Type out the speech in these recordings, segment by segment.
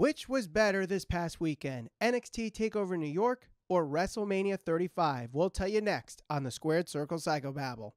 Which was better this past weekend, NXT TakeOver New York or WrestleMania 35? We'll tell you next on the Squared Circle Psychobabble.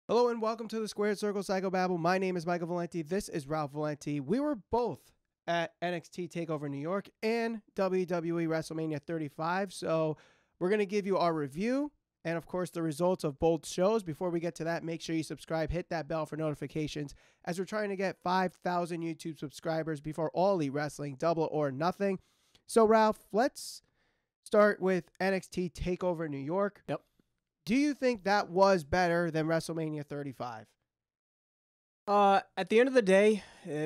Hello and welcome to the Squared Circle Psychobabble. My name is Michael Valenti. This is Ralph Valenti. We were both at NXT TakeOver New York and WWE WrestleMania 35, so we're going to give you our review and, of course, the results of both shows. Before we get to that, make sure you subscribe, hit that bell for notifications, as we're trying to get 5,000 YouTube subscribers before All Elite Wrestling, Double or Nothing. So, Ralph, let's start with NXT TakeOver New York. Yep. Do you think that was better than WrestleMania 35? At the end of the day,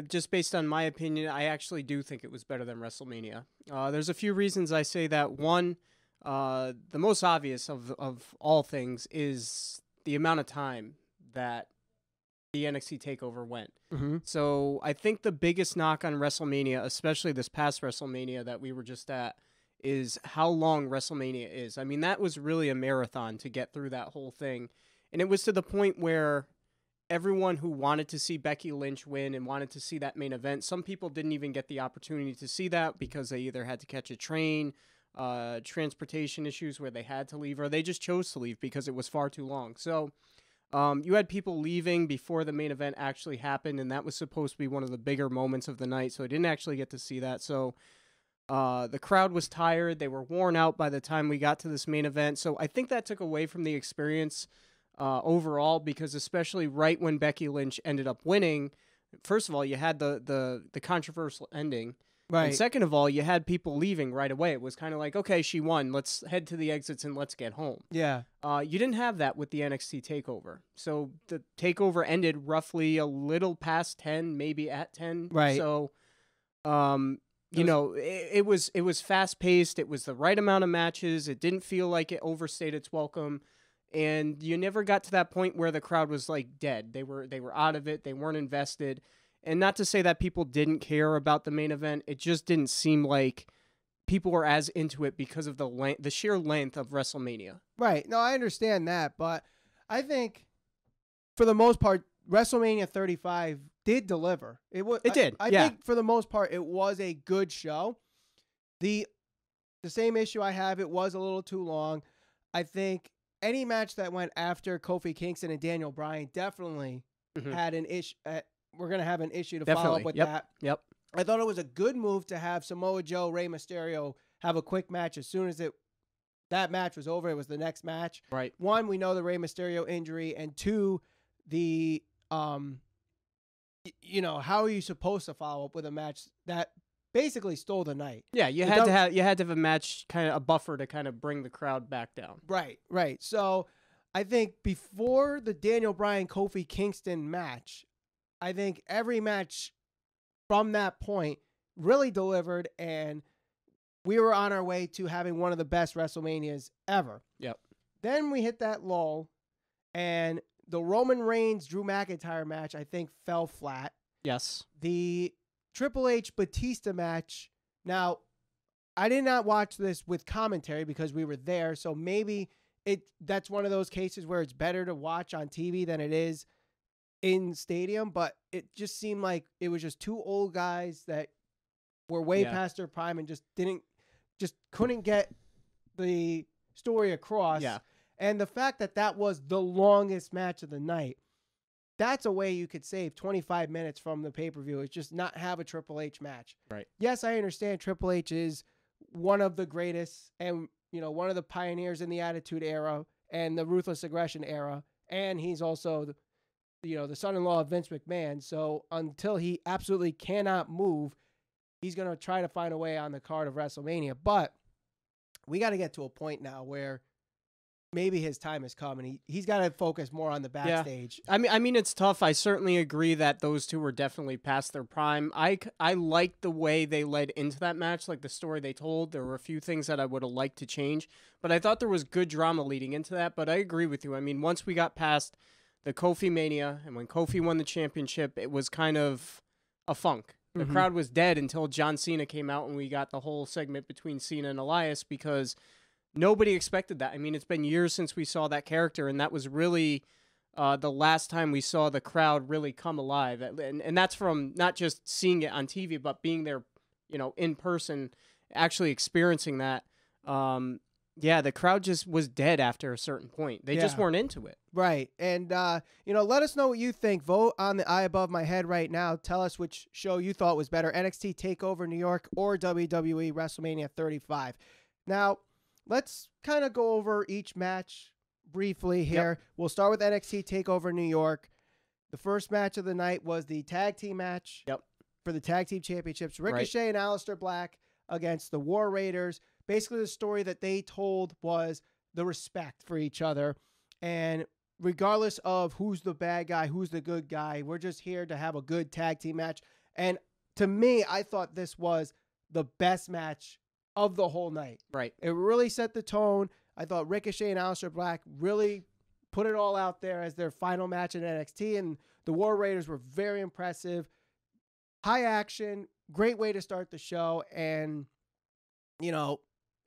just based on my opinion, I actually do think it was better than WrestleMania. There's a few reasons I say that. One, the most obvious of all things is the amount of time that the NXT TakeOver went. Mm-hmm. So I think the biggest knock on WrestleMania, especially this past WrestleMania that we were just at, is how long WrestleMania is. I mean, that was really a marathon to get through that whole thing. And it was to the point where everyone who wanted to see Becky Lynch win and wanted to see that main event, some people didn't even get the opportunity to see that because they either had to catch a train, transportation issues where they had to leave, or they just chose to leave because it was far too long. So you had people leaving before the main event actually happened, and that was supposed to be one of the bigger moments of the night, so I didn't actually get to see that. So the crowd was tired. They were worn out by the time we got to this main event. So I think that took away from the experience overall, because especially right when Becky Lynch ended up winning, first of all, you had the controversial ending. Right. And second of all, you had people leaving right away. It was kind of like, okay, she won. Let's head to the exits and let's get home. Yeah. You didn't have that with the NXT TakeOver. So the TakeOver ended roughly a little past 10, maybe at 10. Right. So, you know, it was fast paced. It was the right amount of matches. It didn't feel like it overstayed its welcome. And you never got to that point where the crowd was like dead. They were out of it. They weren't invested. And not to say that people didn't care about the main event. It just didn't seem like people were as into it because of the sheer length of WrestleMania. Right. No, I understand that, but I think for the most part, WrestleMania 35 did deliver. It did. I think for the most part, it was a good show. The same issue I have, it was a little too long. I think any match that went after Kofi Kingston and Daniel Bryan definitely had an issue. We're going to have an issue to follow up with that. Yep. I thought it was a good move to have Samoa Joe, Rey Mysterio have a quick match as soon as that match was over. It was the next match. Right. One, we know the Rey Mysterio injury, and two, the you know, how are you supposed to follow up with a match that basically stole the night? Yeah, you had to have a match, kind of a buffer to kind of bring the crowd back down. Right. So I think before the Daniel Bryan Kofi Kingston match, I think every match from that point really delivered, and we were on our way to having one of the best WrestleManias ever. Yep. Then we hit that lull, and the Roman Reigns Drew McIntyre match, I think, fell flat. Yes. The Triple H Batista match. Now, I did not watch this with commentary because we were there, so maybe that's one of those cases where it's better to watch on TV than it is in stadium, but it just seemed like it was just two old guys that were way past their prime and just couldn't get the story across. Yeah. And the fact that was the longest match of the night, that's a way you could save 25 minutes from the pay-per-view, is just not have a Triple H match. Right. Yes, I understand Triple H is one of the greatest and, you know, one of the pioneers in the Attitude Era and the Ruthless Aggression Era, and he's also the son-in-law of Vince McMahon. So until he absolutely cannot move, he's going to try to find a way on the card of WrestleMania. But we got to get to a point now where maybe his time has come, and he's got to focus more on the backstage. Yeah. I mean, it's tough. I certainly agree that those two were definitely past their prime. I liked the way they led into that match, like the story they told. There were a few things that I would have liked to change, but I thought there was good drama leading into that. But I agree with you. I mean, once we got past the Kofi Mania, and when Kofi won the championship, it was kind of a funk. The crowd was dead until John Cena came out, and we got the whole segment between Cena and Elias, because nobody expected that. I mean, it's been years since we saw that character, and that was really the last time we saw the crowd really come alive. And that's from not just seeing it on TV, but being there, in person, actually experiencing that. Yeah, the crowd just was dead after a certain point. They just weren't into it. Right. And, let us know what you think. Vote on the eye above my head right now. Tell us which show you thought was better, NXT TakeOver New York or WWE WrestleMania 35. Now, let's kind of go over each match briefly here. Yep. We'll start with NXT TakeOver New York. The first match of the night was the tag team match for the tag team championships. Ricochet and Aleister Black against the War Raiders. Basically, the story that they told was the respect for each other. And regardless of who's the bad guy, who's the good guy, we're just here to have a good tag team match. And to me, I thought this was the best match of the whole night. Right. It really set the tone. I thought Ricochet and Aleister Black really put it all out there as their final match in NXT. And the War Raiders were very impressive. High action, great way to start the show. And,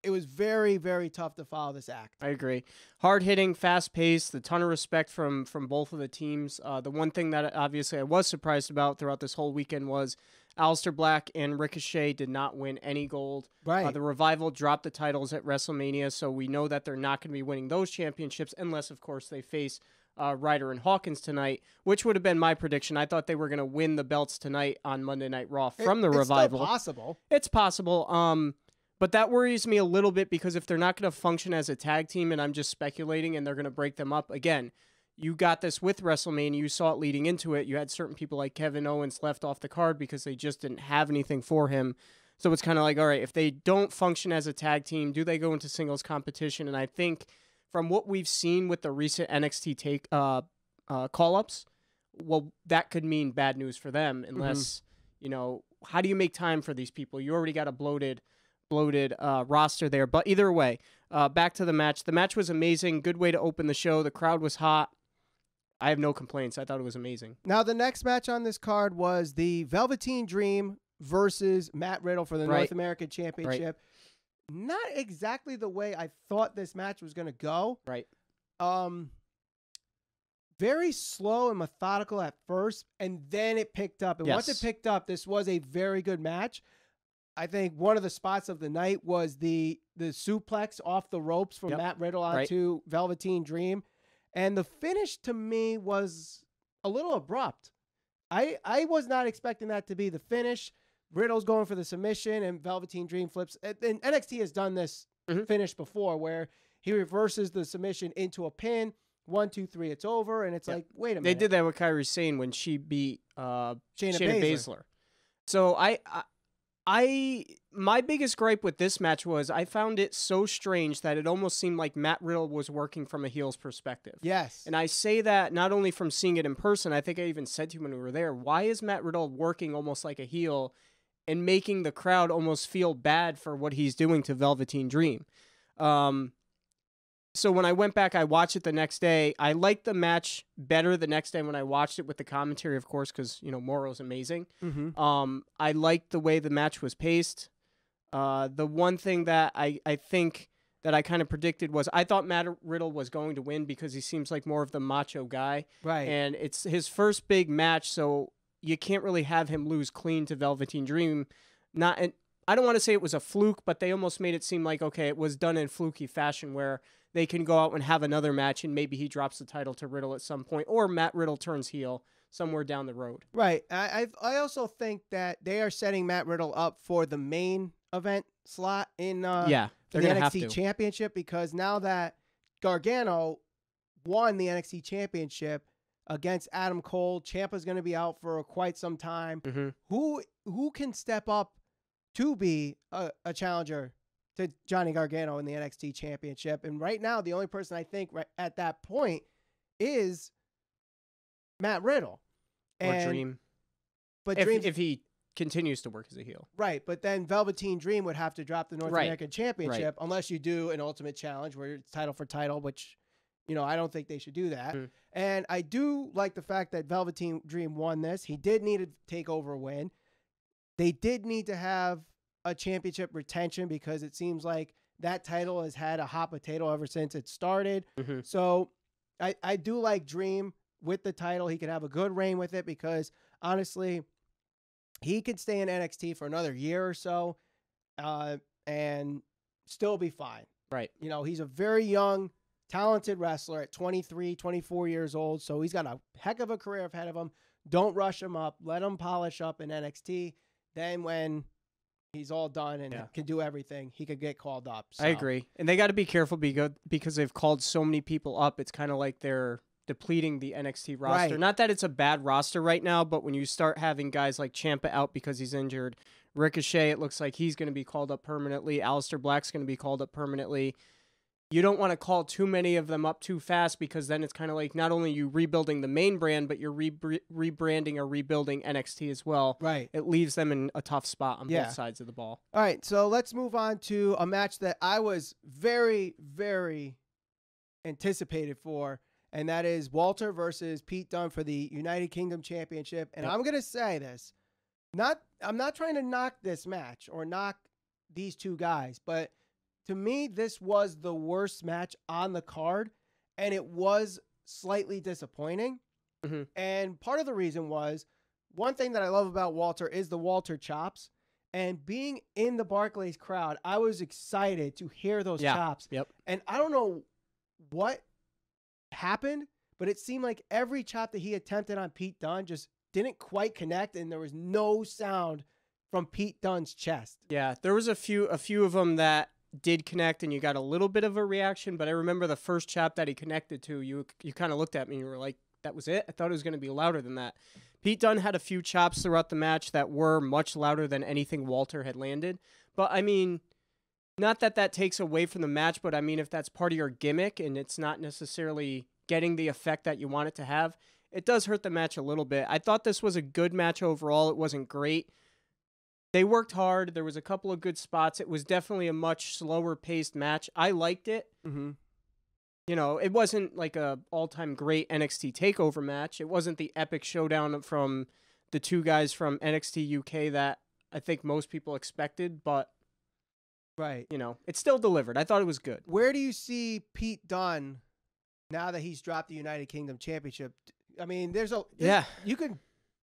it was very, very tough to follow this act. I agree. Hard-hitting, fast-paced, a ton of respect from both of the teams. The one thing that obviously I was surprised about throughout this whole weekend was Aleister Black and Ricochet did not win any gold. Right. The Revival dropped the titles at WrestleMania, so we know that they're not going to be winning those championships unless, of course, they face Ryder and Hawkins tonight, which would have been my prediction. I thought they were going to win the belts tonight on Monday Night Raw from the Revival. It's possible. It's possible. But that worries me a little bit because if they're not going to function as a tag team, and I'm just speculating, and they're going to break them up, again, you got this with WrestleMania. You saw it leading into it. You had certain people like Kevin Owens left off the card because they just didn't have anything for him. So it's kind of like, all right, if they don't function as a tag team, do they go into singles competition? And I think from what we've seen with the recent NXT call-ups, well, that could mean bad news for them unless, how do you make time for these people? You already got a bloated roster there. But either way, back to the match. The match was amazing. Good way to open the show. The crowd was hot. I have no complaints. I thought it was amazing. Now, the next match on this card was the Velveteen Dream versus Matt Riddle for the North American Championship. Right. Not exactly the way I thought this match was going to go. Right. Very slow and methodical at first, and then it picked up. And once it picked up, this was a very good match. I think one of the spots of the night was the suplex off the ropes from Matt Riddle onto Velveteen Dream. And the finish to me was a little abrupt. I was not expecting that to be the finish. Riddle's going for the submission and Velveteen Dream flips. And NXT has done this finish before where he reverses the submission into a pin. 1, 2, 3, it's over. And it's like, wait a minute. They did that with Kairi Sane when she beat Shayna Baszler. So my biggest gripe with this match was I found it so strange that it almost seemed like Matt Riddle was working from a heel's perspective. Yes. And I say that not only from seeing it in person, I think I even said to you when we were there, why is Matt Riddle working almost like a heel and making the crowd almost feel bad for what he's doing to Velveteen Dream? So when I went back, I watched it the next day. I liked the match better the next day when I watched it with the commentary, of course, because, Moro's amazing. I liked the way the match was paced. The one thing that I think that I kind of predicted was I thought Matt Riddle was going to win because he seems like more of the macho guy. Right. And it's his first big match, so you can't really have him lose clean to Velveteen Dream. I don't want to say it was a fluke, but they almost made it seem like, okay, it was done in fluky fashion where they can go out and have another match and maybe he drops the title to Riddle at some point or Matt Riddle turns heel somewhere down the road. Right. I also think that they are setting Matt Riddle up for the main event slot in the NXT Championship because now that Gargano won the NXT Championship against Adam Cole, Ciampa's going to be out for quite some time. Who can step up to be a challenger to Johnny Gargano in the NXT Championship? And right now, the only person I think at that point is Matt Riddle. Or Dream. But if he continues to work as a heel. Right, but then Velveteen Dream would have to drop the North American Championship unless you do an Ultimate Challenge where it's title for title, which, I don't think they should do that. And I do like the fact that Velveteen Dream won this. He did need a takeover win. They did need to have a championship retention because it seems like that title has had a hot potato ever since it started. So I do like Dream with the title. He could have a good reign with it because, honestly, he could stay in NXT for another year or so and still be fine. Right. You know, he's a very young, talented wrestler at 23, 24 years old, so he's got a heck of a career ahead of him. Don't rush him up. Let him polish up in NXT. Then when he's all done and can do everything, he could get called up. So. I agree. And they got to be careful because they've called so many people up. It's kind of like they're depleting the NXT roster. Right. Not that it's a bad roster right now, but when you start having guys like Ciampa out because he's injured, Ricochet, it looks like he's going to be called up permanently. Aleister Black's going to be called up permanently. You don't want to call too many of them up too fast because then it's kind of like not only you rebuilding the main brand, but you're rebranding or rebuilding NXT as well. Right. It leaves them in a tough spot on both sides of the ball. All right, so let's move on to a match that I was very, very anticipated for, and that is Walter versus Pete Dunne for the United Kingdom Championship. And I'm going to say this. I'm not trying to knock this match or knock these two guys, but to me, this was the worst match on the card, and it was slightly disappointing. Mm-hmm. And part of the reason was, one thing that I love about Walter is the Walter chops. And being in the Barclays crowd, I was excited to hear those chops. Yep. And I don't know what happened, but it seemed like every chop that he attempted on Pete Dunne just didn't quite connect, and there was no sound from Pete Dunne's chest. Yeah, there was a few of them that did connect and you got a little bit of a reaction, but I remember the first chop that he connected to, you kind of looked at me and you were like, that was it? I thought it was going to be louder than that. Pete Dunne had a few chops throughout the match that were much louder than anything Walter had landed. But I mean, not that that takes away from the match, but I mean, if that's part of your gimmick and it's not necessarily getting the effect that you want it to have, it does hurt the match a little bit. I thought this was a good match overall. It wasn't great. They worked hard. There was a couple of good spots. It was definitely a much slower paced match. I liked it. Mm-hmm. You know, it wasn't like a all-time great NXT TakeOver match. It wasn't the epic showdown from the two guys from NXT UK that I think most people expected, but right, you know, it still delivered. I thought it was good. Where do you see Pete Dunne now that he's dropped the United Kingdom Championship? I mean, you can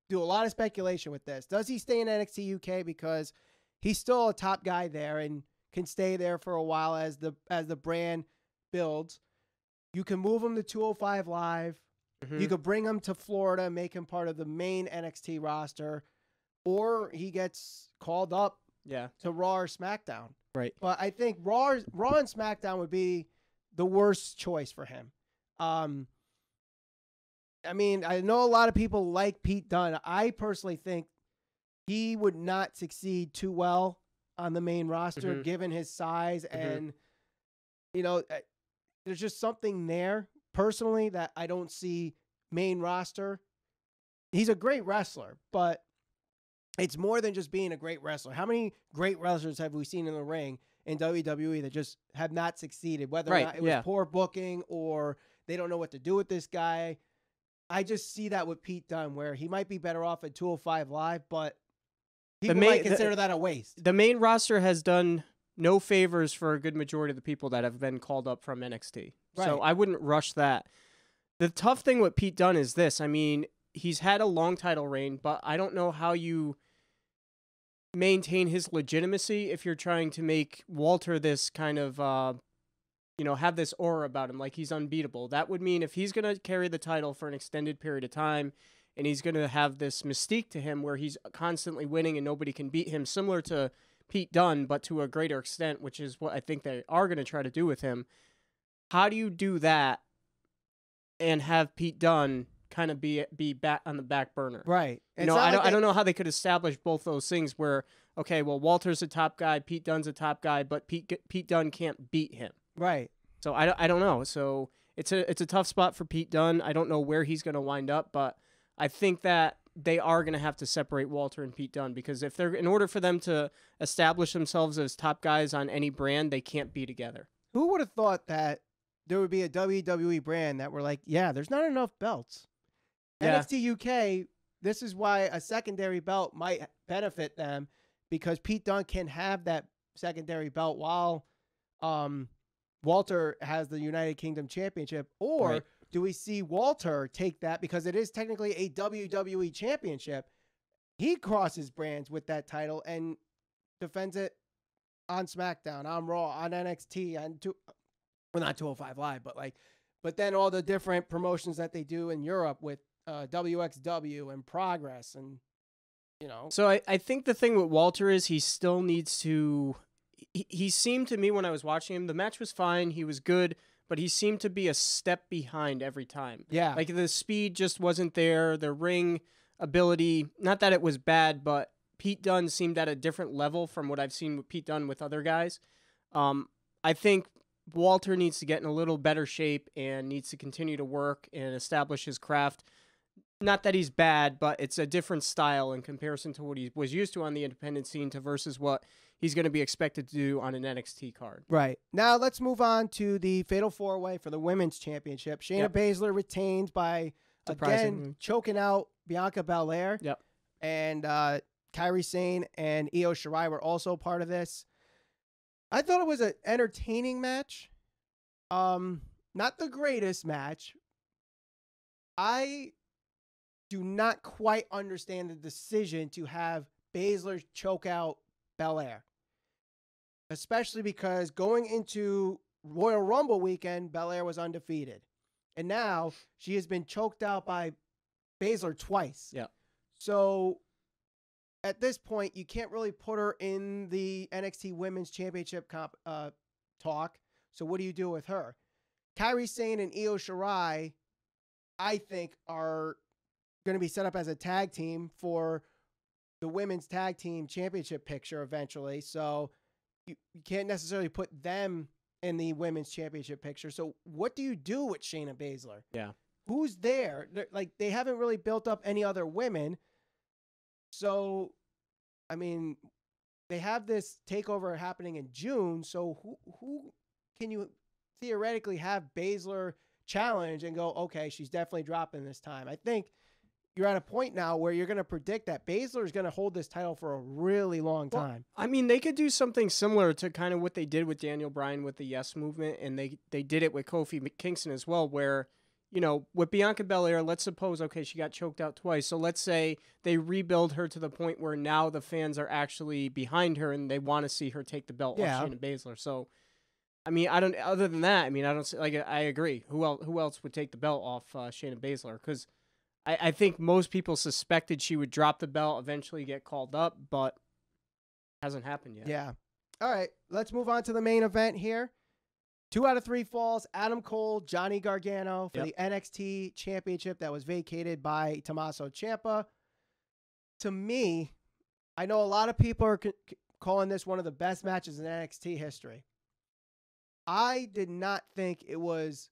do a lot of speculation with this. Does he stay in NXT UK because he's still a top guy there and can stay there for a while as the brand builds? You can move him to 205 Live. Mm-hmm. You could bring him to Florida, make him part of the main NXT roster, or he gets called up to Raw or SmackDown. Right. But I think Raw and SmackDown would be the worst choice for him. I mean, I know a lot of people like Pete Dunne. I personally think he would not succeed too well on the main roster, given his size. And, you know, there's just something there, personally, that I don't see main roster. He's a great wrestler, but it's more than just being a great wrestler. How many great wrestlers have we seen in the ring in WWE that just have not succeeded, whether or not it was poor booking or they don't know what to do with this guy? I just see that with Pete Dunne, where he might be better off at 205 Live, but people might consider that a waste. The main roster has done no favors for a good majority of the people that have been called up from NXT. Right. So I wouldn't rush that. The tough thing with Pete Dunne is this. I mean, he's had a long title reign, but I don't know how you maintain his legitimacy if you're trying to make Walter this kind of have this aura about him, like he's unbeatable. That would mean if he's going to carry the title for an extended period of time and he's going to have this mystique to him where he's constantly winning and nobody can beat him, similar to Pete Dunne, but to a greater extent, which is what I think they are going to try to do with him. How do you do that and have Pete Dunne kind of be back on the back burner? Right. You know, I don't know how they could establish both those things where, okay, well, Walter's a top guy, Pete Dunne's a top guy, but Pete Dunne can't beat him. Right. So I don't know. So it's a tough spot for Pete Dunne. I don't know where he's going to wind up, but I think that they are going to have to separate Walter and Pete Dunne, because in order for them to establish themselves as top guys on any brand, they can't be together. Who would have thought that there would be a WWE brand that were like, yeah, there's not enough belts. Yeah. NXT UK, this is why a secondary belt might benefit them, because Pete Dunne can have that secondary belt while Walter has the United Kingdom Championship, or do we see Walter take that, because it is technically a WWE championship? He crosses brands with that title and defends it on SmackDown, on Raw, on NXT, well, not 205 Live, but then all the different promotions that they do in Europe with WXW and Progress, and So I think the thing with Walter is he still needs to. He seemed to me when I was watching him, the match was fine, he was good, but he seemed to be a step behind every time. Yeah, like the speed just wasn't there. The ring ability, not that it was bad, but Pete Dunne seemed at a different level from what I've seen with Pete Dunne with other guys. I think Walter needs to get in a little better shape and needs to continue to work and establish his craft. Not that he's bad, but it's a different style in comparison to what he was used to on the independent scene to versus what he's going to be expected to do on an NXT card. Right. Now let's move on to the Fatal 4-Way for the Women's Championship. Shayna Baszler retained by, again, choking out Bianca Belair. Yep. And Kairi Sane and Io Shirai were also part of this. I thought it was an entertaining match. Not the greatest match. I do not quite understand the decision to have Baszler choke out Belair. Especially because going into Royal Rumble weekend, Belair was undefeated. And now she has been choked out by Baszler twice. Yeah. So at this point, you can't really put her in the NXT Women's Championship talk. So what do you do with her? Kairi Sane and Io Shirai, I think, are going to be set up as a tag team for the Women's Tag Team Championship picture eventually. So you can't necessarily put them in the Women's Championship picture. So what do you do with Shayna Baszler? Yeah. Who's there? They haven't really built up any other women. So, I mean, they have this takeover happening in June. So who can you theoretically have Baszler challenge and go, okay, she's definitely dropping this time? I think you're at a point now where you're going to predict that Baszler is going to hold this title for a really long time. Well, I mean, they could do something similar to kind of what they did with Daniel Bryan with the Yes Movement, and they did it with Kofi Kingston as well, where, with Bianca Belair, let's suppose, okay, she got choked out twice, so let's say they rebuild her to the point where now the fans are actually behind her and they want to see her take the belt off Shayna Baszler. So, I mean, other than that, I mean, I don't see, I agree. Who else would take the belt off Shayna Baszler? Because I think most people suspected she would drop the belt, eventually get called up, but it hasn't happened yet. Yeah. All right, let's move on to the main event here. 2 out of 3 falls, Adam Cole, Johnny Gargano for the NXT Championship that was vacated by Tommaso Ciampa. To me, I know a lot of people are calling this one of the best matches in NXT history. I did not think it was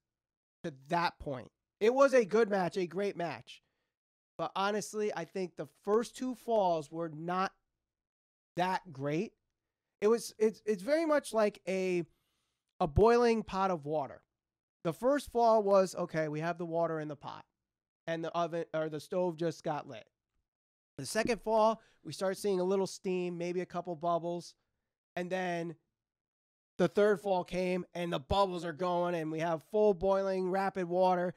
to that point. It was a good match, a great match. But honestly, I think the first 2 falls were not that great. It's very much like a boiling pot of water. The first fall was, okay, we have the water in the pot and the oven or the stove just got lit. The second fall, we start seeing a little steam, maybe a couple bubbles. And then the third fall came and the bubbles are going and we have full boiling rapid water.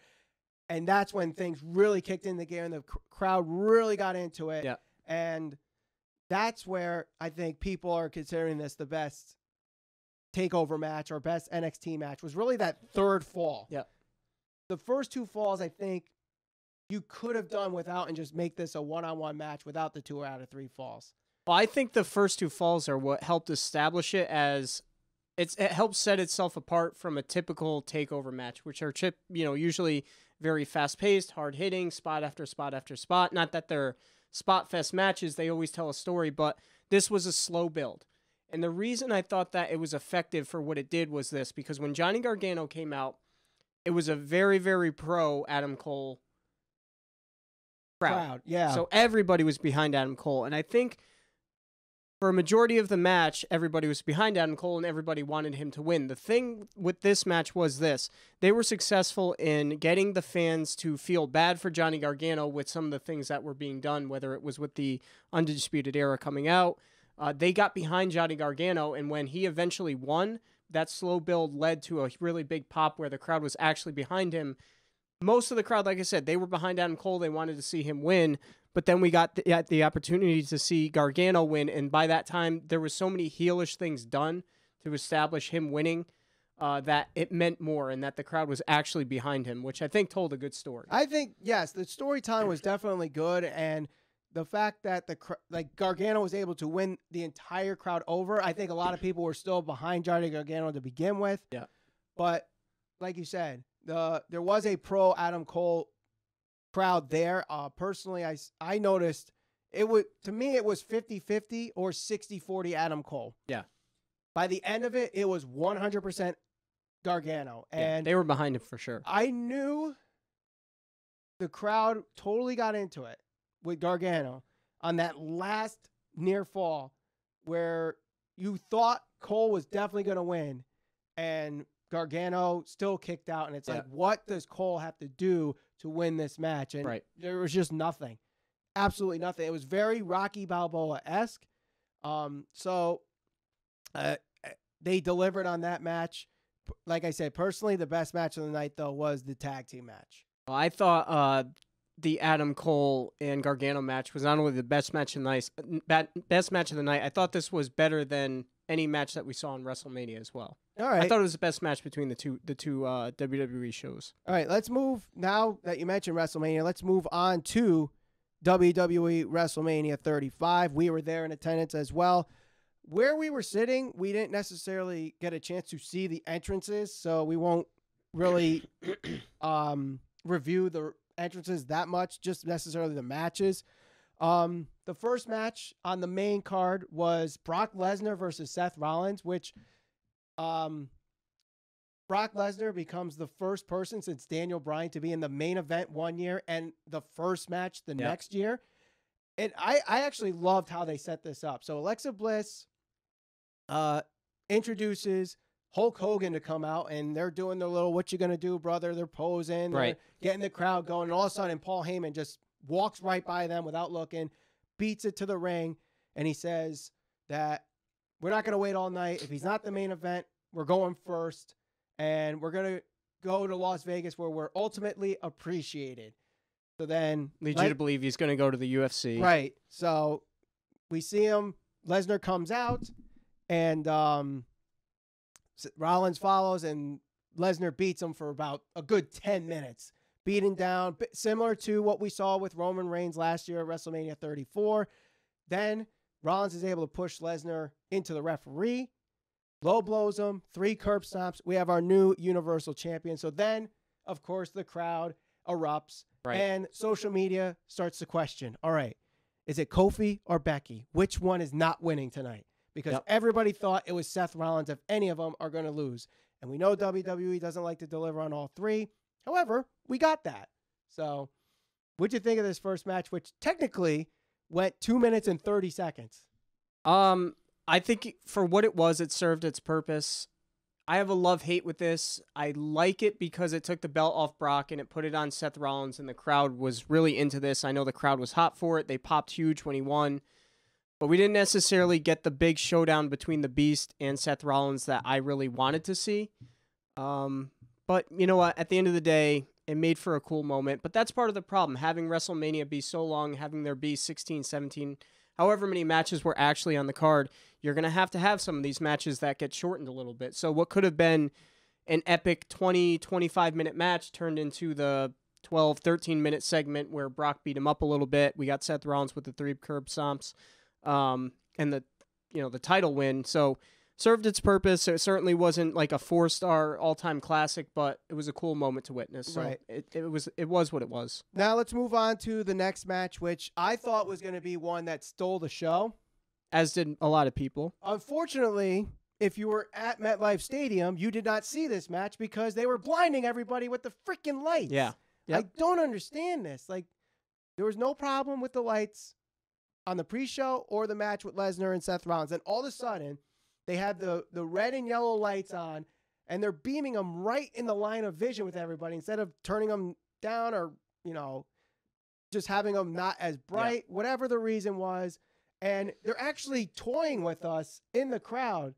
And that's when things really kicked into gear and the crowd really got into it. Yeah. And that's where I think people are considering this the best takeover match or best NXT match, was really that third fall. Yeah. The first 2 falls, I think you could have done without and just make this a one-on-one match without the 2 out of 3 falls. Well, I think the first 2 falls are what helped establish it as it helps set itself apart from a typical takeover match, which are usually very fast-paced, hard-hitting, spot after spot after spot. Not that they're spot-fest matches. They always tell a story, but this was a slow build. And the reason I thought that it was effective for what it did was this, because when Johnny Gargano came out, it was a very, very pro Adam Cole crowd. Yeah. So everybody was behind Adam Cole. And I think for a majority of the match, everybody was behind Adam Cole and everybody wanted him to win. The thing with this match was this. They were successful in getting the fans to feel bad for Johnny Gargano with some of the things that were being done, whether it was with the Undisputed Era coming out. They got behind Johnny Gargano, and when he eventually won, that slow build led to a really big pop where the crowd was actually behind him. most of the crowd, like I said, they were behind Adam Cole. They wanted to see him win. But then we got the opportunity to see Gargano win. And by that time, there was so many heelish things done to establish him winning that it meant more and that the crowd was actually behind him, which I think told a good story. I think, yes, the storytelling was definitely good. And the fact that Gargano was able to win the entire crowd over, I think a lot of people were still behind Johnny Gargano to begin with. Yeah. But like you said, there was a pro Adam Cole crowd there. Personally, I noticed it was 50-50 or 60-40 Adam Cole. Yeah. By the end of it, it was 100% Gargano. And they were behind him for sure. I knew the crowd totally got into it with Gargano on that last near fall where you thought Cole was definitely going to win and Gargano still kicked out. And it's like, what does Cole have to do to win this match? And there was just nothing. Absolutely nothing. It was very Rocky Balboa-esque. They delivered on that match. Like I said, personally, the best match of the night, though, was the tag team match. Well, I thought the Adam Cole and Gargano match was not only the best match of the night, I thought this was better than any match that we saw in WrestleMania as well. All right. I thought it was the best match between the two WWE shows. All right, let's move, now that you mentioned WrestleMania, let's move on to WWE WrestleMania 35. We were there in attendance as well. Where we were sitting, we didn't necessarily get a chance to see the entrances, so we won't really review the entrances that much, just necessarily the matches. The first match on the main card was Brock Lesnar versus Seth Rollins, which Brock Lesnar becomes the first person since Daniel Bryan to be in the main event one year and the first match the next year. And I actually loved how they set this up. So Alexa Bliss introduces Hulk Hogan to come out, and they're doing their little "what you gonna do, brother?" They're posing, they're getting the crowd going, and all of a sudden Paul Heyman just walks right by them without looking, beats it to the ring, and he says that we're not going to wait all night. If he's not the main event, we're going first, and we're going to go to Las Vegas where we're ultimately appreciated. So then leads you to believe he's going to go to the UFC. Right. So we see him. Lesnar comes out, and Rollins follows, and Lesnar beats him for about a good 10 minutes. Beaten down, similar to what we saw with Roman Reigns last year at WrestleMania 34. Then Rollins is able to push Lesnar into the referee, low blows him, 3 curb stomps. We have our new Universal Champion. So then, of course, the crowd erupts, and social media starts to question, all right, is it Kofi or Becky? Which one is not winning tonight? Because everybody thought it was Seth Rollins if any of them are going to lose. And we know WWE doesn't like to deliver on all 3. However, we got that. So what'd you think of this first match, which technically went 2 minutes and 30 seconds? I think for what it was, it served its purpose. I have a love-hate with this. I like it because it took the belt off Brock and it put it on Seth Rollins, and the crowd was really into this. I know the crowd was hot for it. They popped huge when he won. But we didn't necessarily get the big showdown between the Beast and Seth Rollins that I really wanted to see. But you know what? At the end of the day, it made for a cool moment. But that's part of the problem. Having WrestleMania be so long, having there be 16, 17, however many matches were actually on the card, you're going to have some of these matches that get shortened a little bit. So what could have been an epic 20, 25-minute match turned into the 12, 13-minute segment where Brock beat him up a little bit. We got Seth Rollins with the 3 curb stomps and the title win. So served its purpose. It certainly wasn't like a 4-star all-time classic, but it was a cool moment to witness. So it was what it was. Now let's move on to the next match, which I thought was going to be one that stole the show. As did a lot of people. Unfortunately, if you were at MetLife Stadium, you did not see this match because they were blinding everybody with the freaking lights. Yeah. Yep. I don't understand this. Like, there was no problem with the lights on the pre-show or the match with Lesnar and Seth Rollins. And all of a sudden, they had the red and yellow lights on, and they're beaming them right in the line of vision with everybody instead of turning them down or, just having them not as bright, whatever the reason was. And they're actually toying with us in the crowd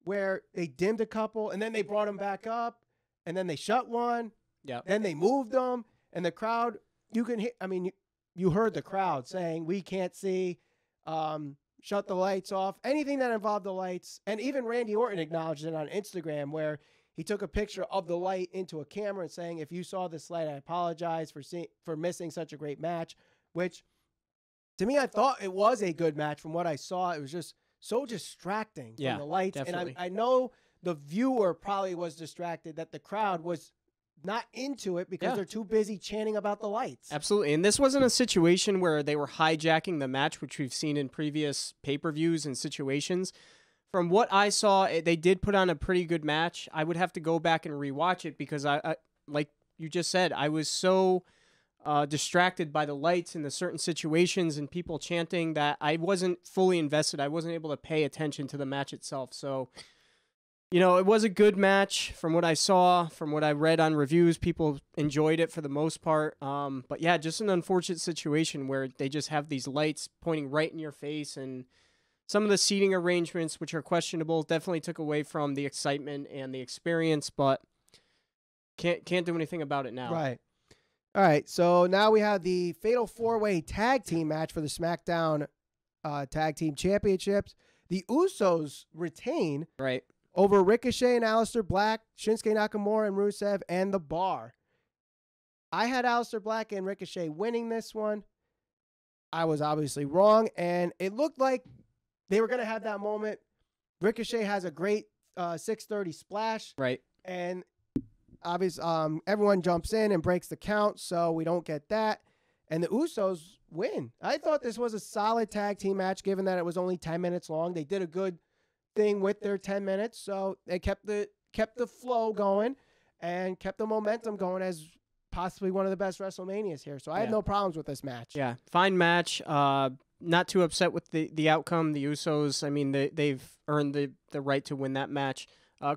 where they dimmed a couple, and then they brought them back up, and then they shut one, Yeah. Then they moved them, and the crowd, you can hear, I mean, you heard the crowd saying, we can't see, shut the lights off, anything that involved the lights. And even Randy Orton acknowledged it on Instagram, where he took a picture of the light into a camera and saying, if you saw this light, I apologize for missing such a great match, which to me, I thought it was a good match from what I saw. It was just so distracting from the lights. Definitely. And I know the viewer probably was distracted, that the crowd was not into it because they're too busy chanting about the lights. Absolutely. And this wasn't a situation where they were hijacking the match, which we've seen in previous pay-per-views and situations. From what I saw, they did put on a pretty good match. I would have to go back and rewatch it because, I like you just said, I was so distracted by the lights in the certain situations and people chanting that I wasn't fully invested. I wasn't able to pay attention to the match itself. So, you know, it was a good match from what I saw, from what I read on reviews. People enjoyed it for the most part. But yeah, just an unfortunate situation where they just have these lights pointing right in your face, and some of the seating arrangements, which are questionable, definitely took away from the excitement and the experience, but can't do anything about it now. Right. All right, so now we have the Fatal 4-Way Tag Team match for the SmackDown Tag Team Championships. The Usos retain over Ricochet and Aleister Black, Shinsuke Nakamura and Rusev, and The Bar. I had Aleister Black and Ricochet winning this one. I was obviously wrong, and it looked like they were going to have that moment. Ricochet has a great 630 splash. Right. And obviously, everyone jumps in and breaks the count, so we don't get that. And the Usos win. I thought this was a solid tag team match, given that it was only 10 minutes long. They did a good thing with their 10 minutes, so they kept the flow going and kept the momentum going as possibly one of the best WrestleManias here. So I had no problems with this match. Yeah, fine match. Not too upset with the outcome. The Usos, I mean, they've earned the right to win that match.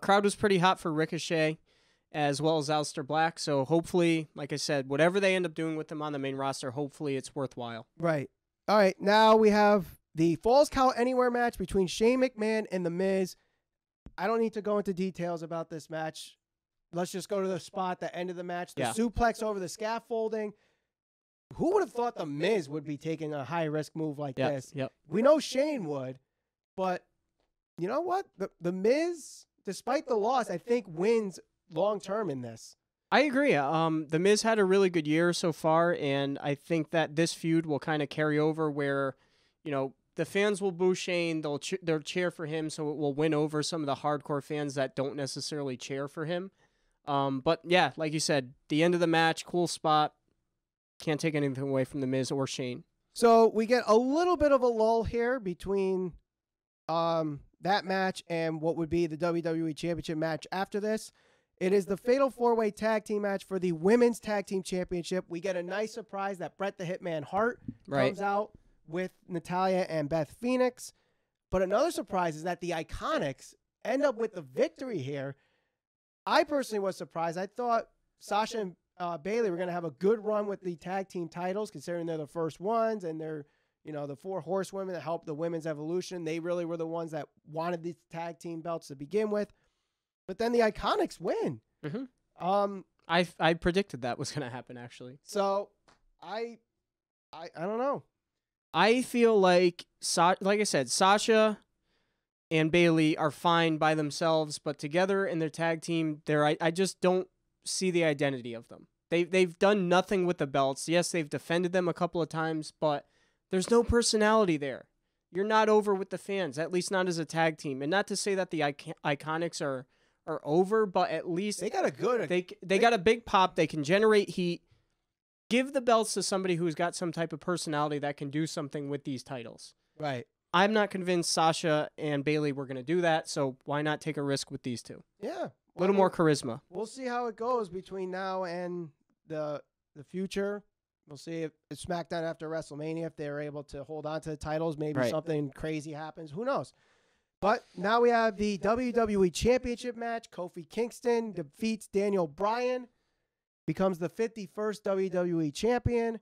Crowd was pretty hot for Ricochet, as well as Aleister Black. So hopefully, like I said, whatever they end up doing with them on the main roster, hopefully it's worthwhile. Right. All right, now we have the Falls Count Anywhere match between Shane McMahon and The Miz. I don't need to go into details about this match. Let's just go to the spot, the end of the match, the suplex over the scaffolding. Who would have thought The Miz would be taking a high-risk move like this? Yep. We know Shane would, but you know what? The Miz, despite the loss, I think wins long-term in this. I agree. The Miz had a really good year so far, and I think that this feud will kind of carry over where, you know, the fans will boo Shane, they'll cheer for him, so it will win over some of the hardcore fans that don't necessarily cheer for him. But yeah, like you said, the end of the match, cool spot. Can't take anything away from The Miz or Shane. So we get a little bit of a lull here between that match and what would be the WWE Championship match after this. It is the Fatal 4-Way Tag Team match for the Women's Tag Team Championship. We get a nice surprise that Bret the Hitman Hart comes out with Natalya and Beth Phoenix. But another surprise is that the Iconics end up with the victory here. I personally was surprised. I thought Sasha and Bayley were going to have a good run with the tag team titles, considering they're the first ones and they're, you know, the 4 horsewomen that helped the women's evolution. They really were the ones that wanted these tag team belts to begin with. But then the Iconics win. Mm-hmm. I predicted that was going to happen, actually. So I don't know. I feel like I said, Sasha and Bayley are fine by themselves, but together in their tag team, I just don't see the identity of them. They've done nothing with the belts. Yes, they've defended them a couple of times, but there's no personality there. You're not over with the fans, at least not as a tag team. And not to say that the Iconics are over, but at least they got a good. They got a big pop. They can generate heat. Give the belts to somebody who's got some type of personality that can do something with these titles. Right. I'm not convinced Sasha and Bayley were going to do that, so why not take a risk with these two? Yeah. A little more charisma. We'll see how it goes between now and the future. We'll see if SmackDown after WrestleMania, if they're able to hold on to the titles, maybe something crazy happens. Who knows? But now we have the WWE Championship match. Kofi Kingston defeats Daniel Bryan, becomes the 51st WWE Champion.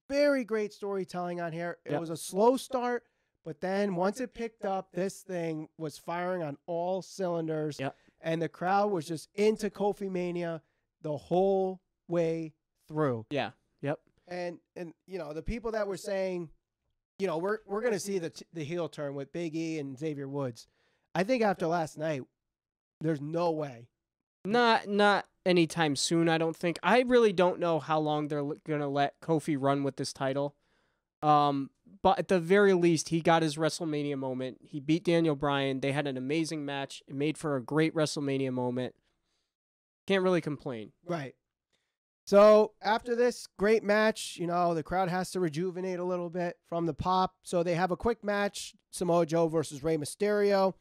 Very great storytelling on here. It was a slow start, but then once it picked up, this thing was firing on all cylinders. And the crowd was just into Kofi Mania. the whole way through. Yeah. Yep. And you know, the people that were saying, you know, we're going to see the heel turn with Big E and Xavier Woods. I think after last night, there's no way. Not anytime soon, I don't think. I really don't know how long they're going to let Kofi run with this title. But at the very least, he got his WrestleMania moment. He beat Daniel Bryan. They had an amazing match. It made for a great WrestleMania moment. Can't really complain. Right. So after this great match, you know, the crowd has to rejuvenate a little bit from the pop. So they have a quick match, Samoa Joe versus Rey Mysterio.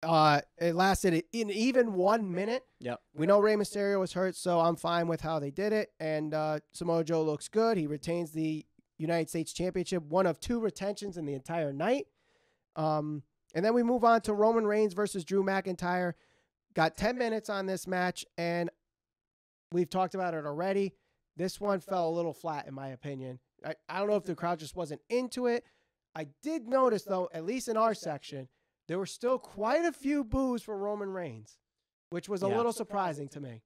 It lasted in even 1 minute. Yep. We know Rey Mysterio was hurt, so I'm fine with how they did it. And Samoa Joe looks good. He retains the United States Championship, one of 2 retentions in the entire night. And then we move on to Roman Reigns versus Drew McIntyre. Got 10 minutes on this match, and we've talked about it already. This one fell a little flat, in my opinion. I don't know if the crowd just wasn't into it. I did notice, though, at least in our section, there were still quite a few boos for Roman Reigns, which was a little surprising to me.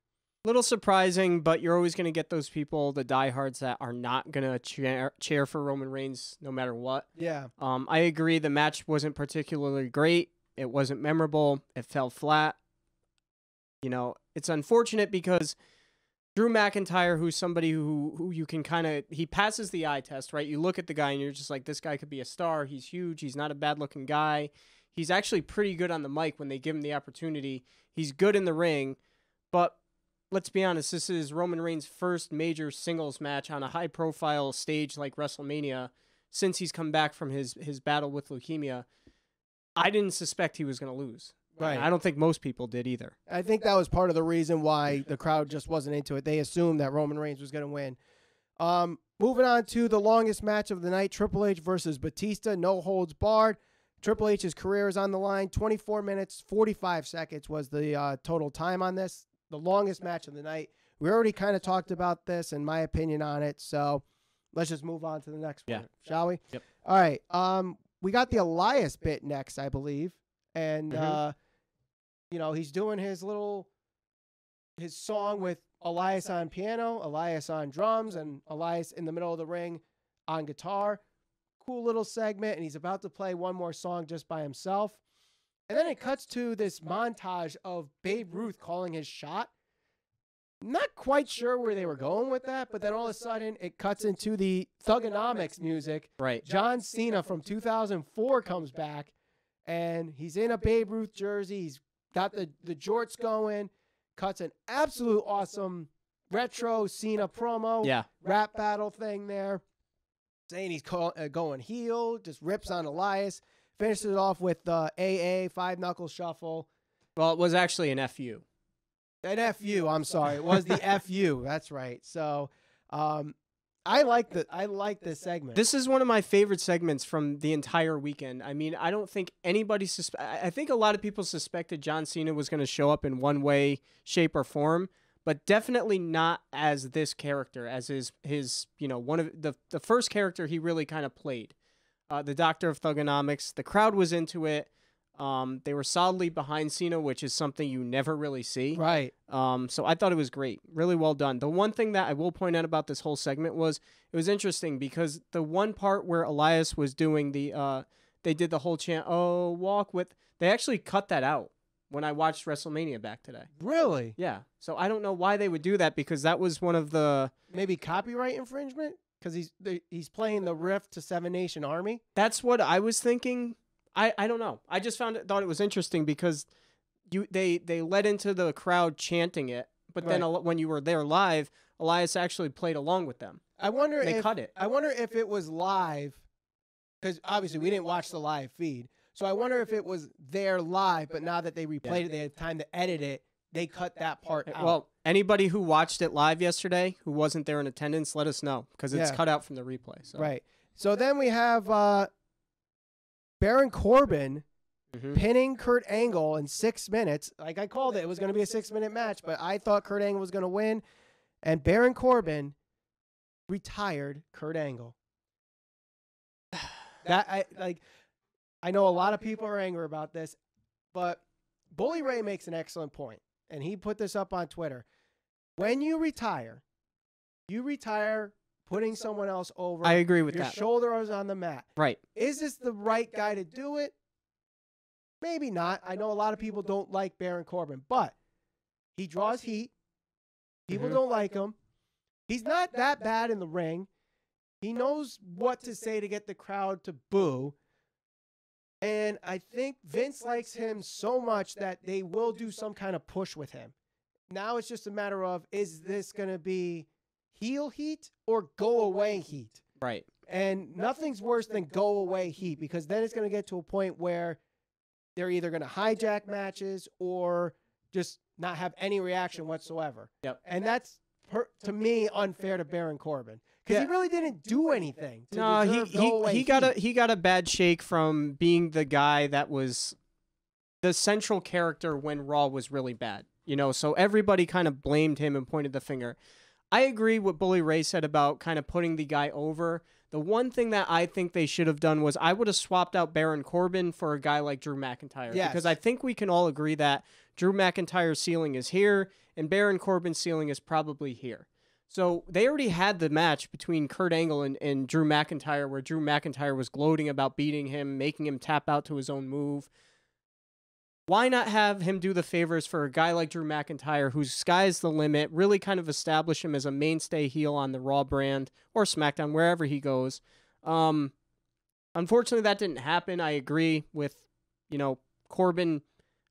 Little surprising, but you're always going to get those people, the diehards, that are not going to cheer for Roman Reigns no matter what. Yeah. I agree. The match wasn't particularly great. It wasn't memorable. It fell flat. You know, it's unfortunate because Drew McIntyre, who's somebody who you can kind of, he passes the eye test, right? You look at the guy and you're just like, this guy could be a star. He's huge. He's not a bad looking guy. He's actually pretty good on the mic when they give him the opportunity. He's good in the ring, but let's be honest, this is Roman Reigns' first major singles match on a high-profile stage like WrestleMania since he's come back from his battle with leukemia. I didn't suspect he was going to lose. Right. I don't think most people did either. I think that was part of the reason why the crowd just wasn't into it. They assumed that Roman Reigns was going to win. Moving on to the longest match of the night, Triple H versus Batista, no holds barred. Triple H's career is on the line. 24 minutes, 45 seconds was the total time on this. The longest match of the night. We already kind of talked about this and my opinion on it, so let's just move on to the next one, shall we? Yep. All right. We got the Elias bit next, I believe, and you know, he's doing his song with Elias on piano, Elias on drums, and Elias in the middle of the ring on guitar. Cool little segment, and he's about to play one more song just by himself. And then it cuts to this montage of Babe Ruth calling his shot. Not quite sure where they were going with that, but then all of a sudden it cuts into the Thugonomics music. Right. John Cena from 2004 comes back, and he's in a Babe Ruth jersey. He's got the jorts going, cuts an absolute awesome retro Cena promo, rap battle thing there, saying he's going heel, just rips on Elias. Finishes it off with the AA, 5-knuckle shuffle. Well, it was actually an FU. An FU, I'm sorry. It was the FU. That's right. So I like this segment. This is one of my favorite segments from the entire weekend. I mean, I don't think anybody I think a lot of people suspected John Cena was going to show up in one way, shape, or form, but definitely not as this character, as his you know, one of the first character he really kind of played. The Doctor of Thugonomics. The crowd was into it. They were solidly behind Cena, which is something you never really see. Right. So I thought it was great. Really well done. The one thing that I will point out about this whole segment was it was interesting because the one part where Elias was doing they did the whole chant, "Oh, walk with," they actually cut that out when I watched WrestleMania back today. Really? Yeah. So I don't know why they would do that because that was one of the... Maybe copyright infringement? Because he's playing the riff to Seven Nation Army? That's what I was thinking. I don't know. I just thought it was interesting because they led into the crowd chanting it, but then when you were there live, Elias actually played along with them. I wonder they cut it. I wonder if it was live, because obviously we didn't watch the live feed. So I wonder if it was there live, but now that they replayed it, they had time to edit it. They cut that part out. Well, anybody who watched it live yesterday who wasn't there in attendance, let us know because it's cut out from the replay. So. Right. So then we have Baron Corbin pinning Kurt Angle in 6 minutes. Like I called it. It was going to be a 6-minute match, but I thought Kurt Angle was going to win. And Baron Corbin retired Kurt Angle. I know a lot of people are angry about this, but Bully Ray makes an excellent point. And he put this up on Twitter. when you retire putting someone else over. I agree with your that. Your shoulder is on the mat. Right. Is this the right guy to do it? Maybe not. I know a lot of people don't like Baron Corbin, but he draws heat. People don't like him. He's not that bad in the ring. He knows what to say to get the crowd to boo. And I think Vince likes him so much that they will do some kind of push with him. Now it's just a matter of, is this going to be heel heat or go away heat? Right. And nothing's worse than go away heat, because then it's going to get to a point where they're either going to hijack matches or just not have any reaction whatsoever. Yep. And that's, to me, unfair to Baron Corbin, because he really didn't do anything to deserve go away heat. He got a bad shake from being the guy that was the central character when Raw was really bad. You know, so everybody kind of blamed him and pointed the finger. I agree with Bully Ray said about kind of putting the guy over. The one thing that I think they should have done was I would have swapped out Baron Corbin for a guy like Drew McIntyre. Yes. Because I think we can all agree that Drew McIntyre's ceiling is here and Baron Corbin's ceiling is probably here. So they already had the match between Kurt Angle and Drew McIntyre, where Drew McIntyre was gloating about beating him, making him tap out to his own move. Why not have him do the favors for a guy like Drew McIntyre, whose sky's the limit, really kind of establish him as a mainstay heel on the Raw brand or SmackDown, wherever he goes. Unfortunately, that didn't happen. I agree with, Corbin,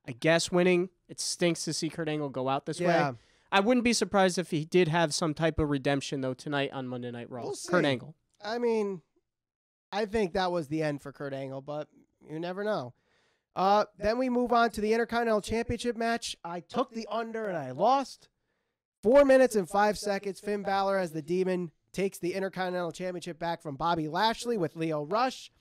I guess, winning. It stinks to see Kurt Angle go out this way. I wouldn't be surprised if he did have some type of redemption, though, tonight on Monday Night Raw. We'll see. Kurt Angle. I mean, I think that was the end for Kurt Angle, but you never know. Then we move on to the Intercontinental Championship match. I took the under and I lost. 4 minutes and 5 seconds. Finn Balor as the Demon takes the Intercontinental Championship back from Bobby Lashley with Lio Rush.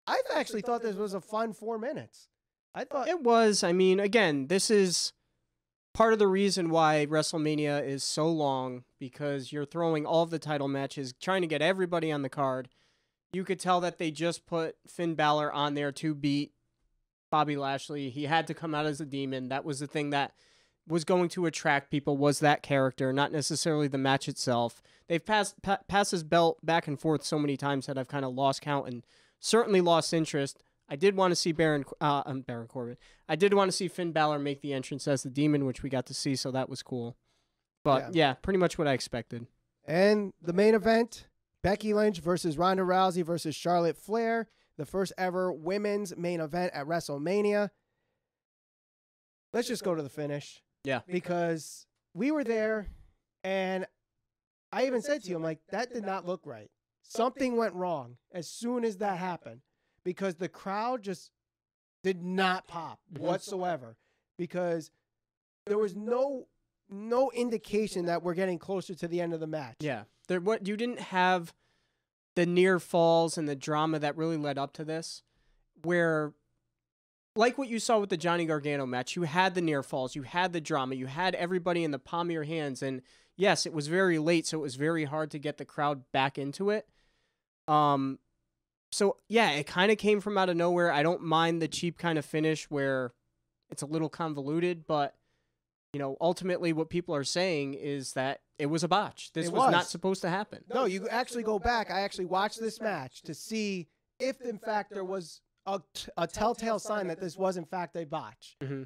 I actually thought this was a fun 4 minutes. I thought it was. I mean, again, this is part of the reason why WrestleMania is so long, because you're throwing all of the title matches, trying to get everybody on the card. You could tell that they just put Finn Balor on there to beat Bobby Lashley. He had to come out as a Demon. That was the thing that was going to attract people, was that character, not necessarily the match itself. They've passed his belt back and forth so many times that I've kind of lost count and certainly lost interest. I did want to see Baron Corbin. I did want to see Finn Balor make the entrance as the Demon, which we got to see, so that was cool. But yeah, pretty much what I expected. And the main event, Becky Lynch versus Ronda Rousey versus Charlotte Flair, the first ever women's main event at WrestleMania. Let's just go to the finish. Yeah. Because we were there, and I even said to you, I'm like, that did not look right. Something went wrong as soon as that happened, because the crowd just did not pop whatsoever, because there was no indication that we're getting closer to the end of the match. Yeah. You didn't have the near falls and the drama that really led up to this, where, like what you saw with the Johnny Gargano match, you had the near falls, you had the drama, you had everybody in the palm of your hands, and yes, it was very late, so it was very hard to get the crowd back into it. So yeah, it kind of came from out of nowhere. I don't mind the cheap kind of finish where it's a little convoluted, but ultimately what people are saying is that it was a botch. This was not supposed to happen. No, you actually go back. I actually watched this match to see if, in fact, there was a telltale sign that this was, in fact, a botch. Mm-hmm.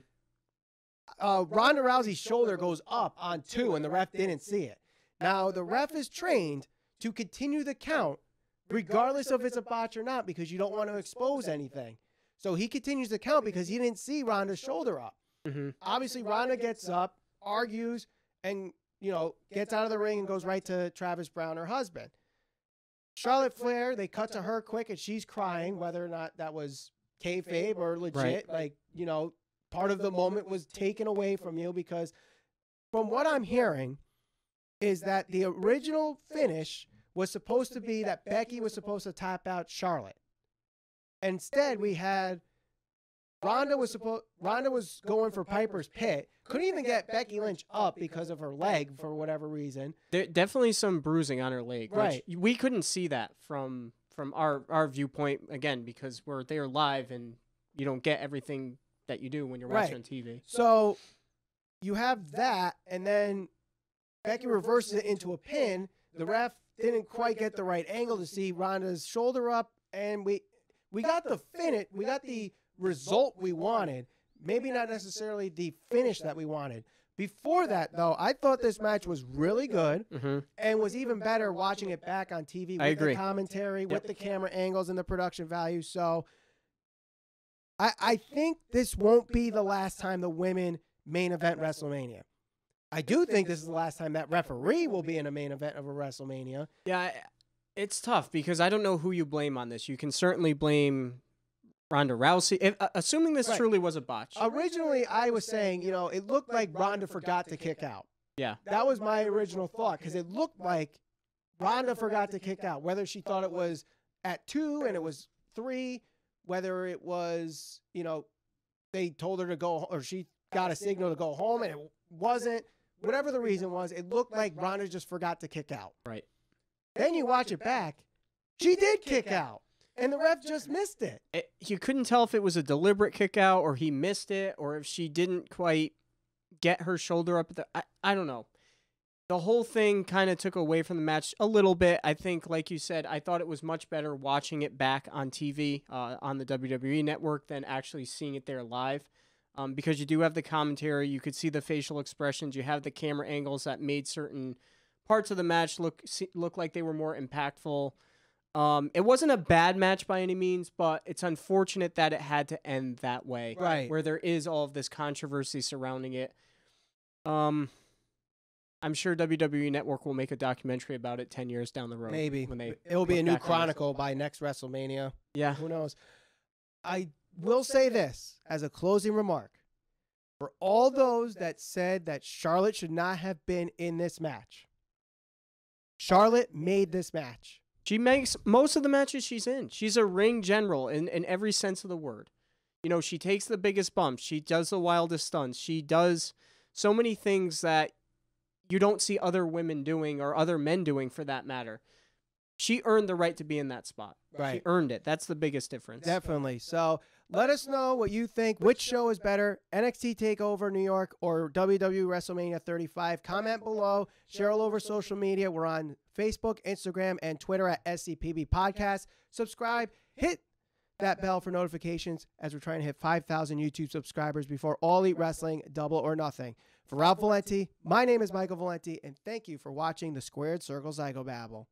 Ronda Rousey's shoulder goes up on 2, and the ref didn't see it. Now, the ref is trained to continue the count regardless of if it's a botch or not, because you don't want to expose anything. So he continues the count because he didn't see Ronda's shoulder up. Mm-hmm. Obviously, Ronda gets up, argues, and gets out of the ring and goes right to Travis Browne, her husband. Charlotte Flair, they cut to her quick, and she's crying, whether or not that was kayfabe or legit. Right. Part of the moment was taken away from you, because from what I'm hearing is that the original finish was supposed to be that Becky was supposed to tap out Charlotte. Instead, we had Ronda was going for Piper's Pit. Couldn't even get Becky Lynch up because of her leg for whatever reason. There definitely some bruising on her leg. Right. Which we couldn't see that from our viewpoint, again, because we're there live and you don't get everything that you do when you're watching on TV. So you have that, and then Becky reverses it into a pin. The ref didn't quite get the right angle to see Ronda's shoulder up, and we got the finish. We got the result we wanted. Maybe not necessarily the finish that we wanted. Before that, though, I thought this match was really good and was even better watching it back on TV with the commentary, with the camera angles and the production value. So I think this won't be the last time the women main event WrestleMania. I do think this is the last time that referee will be in a main event of a WrestleMania. Yeah, it's tough because I don't know who you blame on this. You can certainly blame Ronda Rousey, assuming this truly was a botch. Originally, I was saying, it looked like Ronda forgot to kick out. Yeah. That was my original thought, because it looked like Ronda forgot to kick out, whether she thought it was at 2 and it was 3, whether it was, they told her to go, or she got a signal to go home and it wasn't. Whatever the reason was, it looked like Ronda just forgot to kick out. Right. Then you watch it back, she did kick out. And the ref just missed it. You couldn't tell if it was a deliberate kick out or he missed it or if she didn't quite get her shoulder up. I don't know. The whole thing kind of took away from the match a little bit. I think, like you said, I thought it was much better watching it back on TV on the WWE network than actually seeing it there live. Because you do have the commentary. You could see the facial expressions. You have the camera angles that made certain parts of the match look like they were more impactful. It wasn't a bad match by any means, but it's unfortunate that it had to end that way. Right. Where there is all of this controversy surrounding it. I'm sure WWE Network will make a documentary about it 10 years down the road. Maybe. It'll be a new chronicle by next WrestleMania. Yeah. Who knows? I will say this as a closing remark. For all those that said that Charlotte should not have been in this match, Charlotte made this match. She makes most of the matches she's in. She's a ring general in every sense of the word. She takes the biggest bumps. She does the wildest stunts. She does so many things that you don't see other women doing or other men doing for that matter. She earned the right to be in that spot. Right. She earned it. That's the biggest difference. Definitely. So let us know what you think. Which show is better, NXT TakeOver New York or WWE WrestleMania 35? Comment below. Share all over social media. We're on Facebook, Instagram, and Twitter at SCPB Podcast. Subscribe. Hit that bell for notifications as we're trying to hit 5,000 YouTube subscribers before All Elite Wrestling Double or Nothing. For Ralph Valenti, my name is Michael Valenti, and thank you for watching the Squared Circle Psychobabble.